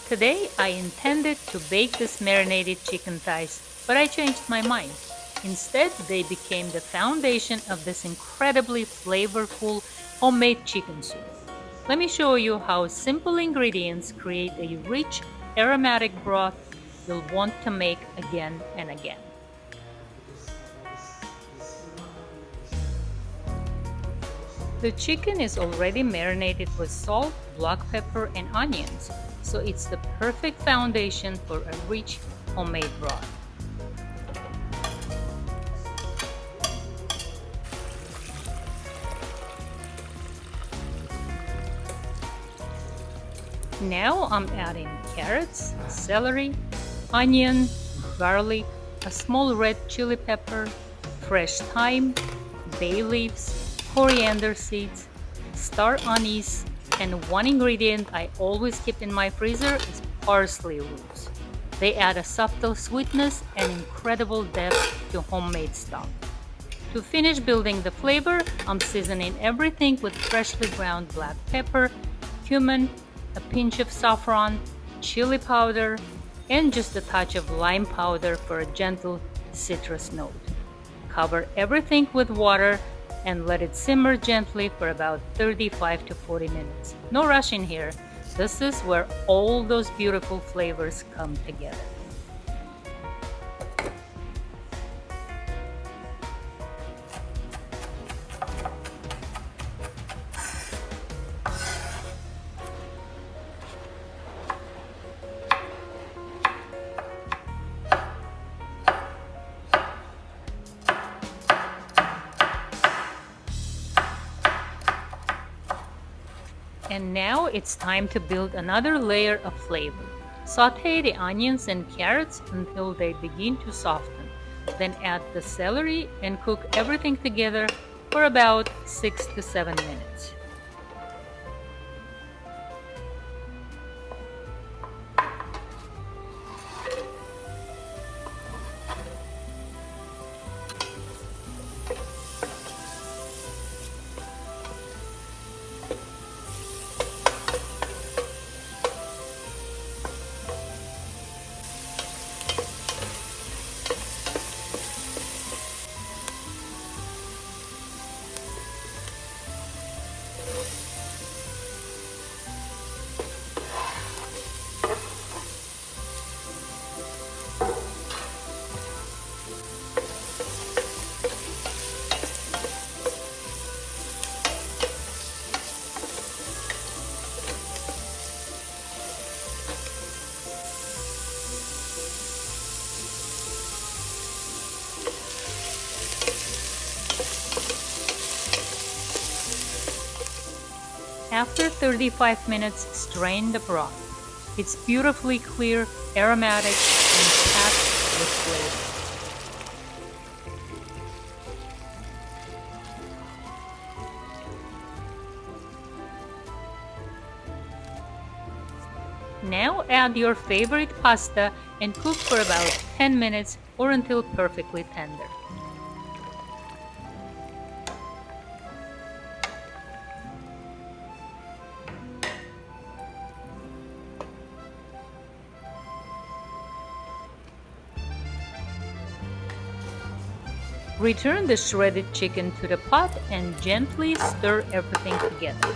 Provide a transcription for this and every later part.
Today I intended to bake this marinated chicken thighs, but I changed my mind. Instead, they became the foundation of this incredibly flavorful homemade chicken soup. Let me show you how simple ingredients create a rich, aromatic broth you'll want to make again and again. The chicken is already marinated with salt, black pepper, and onions, so it's the perfect foundation for a rich homemade broth. Now I'm adding carrots, celery, onion, garlic, a small red chili pepper, fresh thyme, bay leaves, coriander seeds, star anise, and one ingredient I always keep in my freezer is parsley roots. They add a subtle sweetness and incredible depth to homemade stock. To finish building the flavor, I'm seasoning everything with freshly ground black pepper, cumin, a pinch of saffron, chili powder, and just a touch of lime powder for a gentle citrus note. Cover everything with water and let it simmer gently for about 35 to 40 minutes. No rushing here. This is where all those beautiful flavors come together. And now it's time to build another layer of flavor. Sauté the onions and carrots until they begin to soften. Then add the celery and cook everything together for about 6 to 7 minutes. After 35 minutes, strain the broth. It's beautifully clear, aromatic, and packed with flavor. Now add your favorite pasta and cook for about 10 minutes or until perfectly tender. Return the shredded chicken to the pot and gently stir everything together.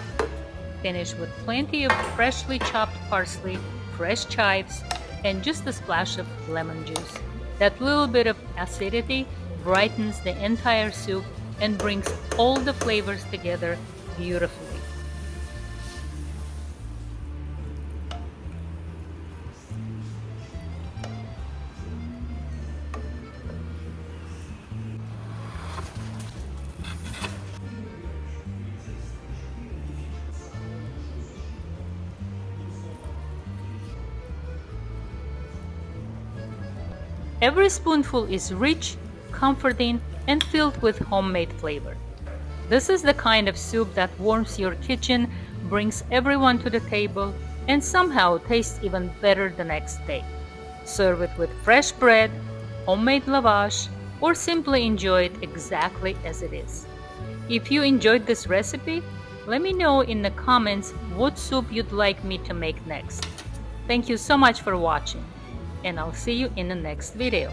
Finish with plenty of freshly chopped parsley, fresh chives, and just a splash of lemon juice. That little bit of acidity brightens the entire soup and brings all the flavors together beautifully. Every spoonful is rich, comforting, and filled with homemade flavor. This is the kind of soup that warms your kitchen, brings everyone to the table, and somehow tastes even better the next day. Serve it with fresh bread, homemade lavash, or simply enjoy it exactly as it is. If you enjoyed this recipe, let me know in the comments what soup you'd like me to make next. Thank you so much for watching, and I'll see you in the next video.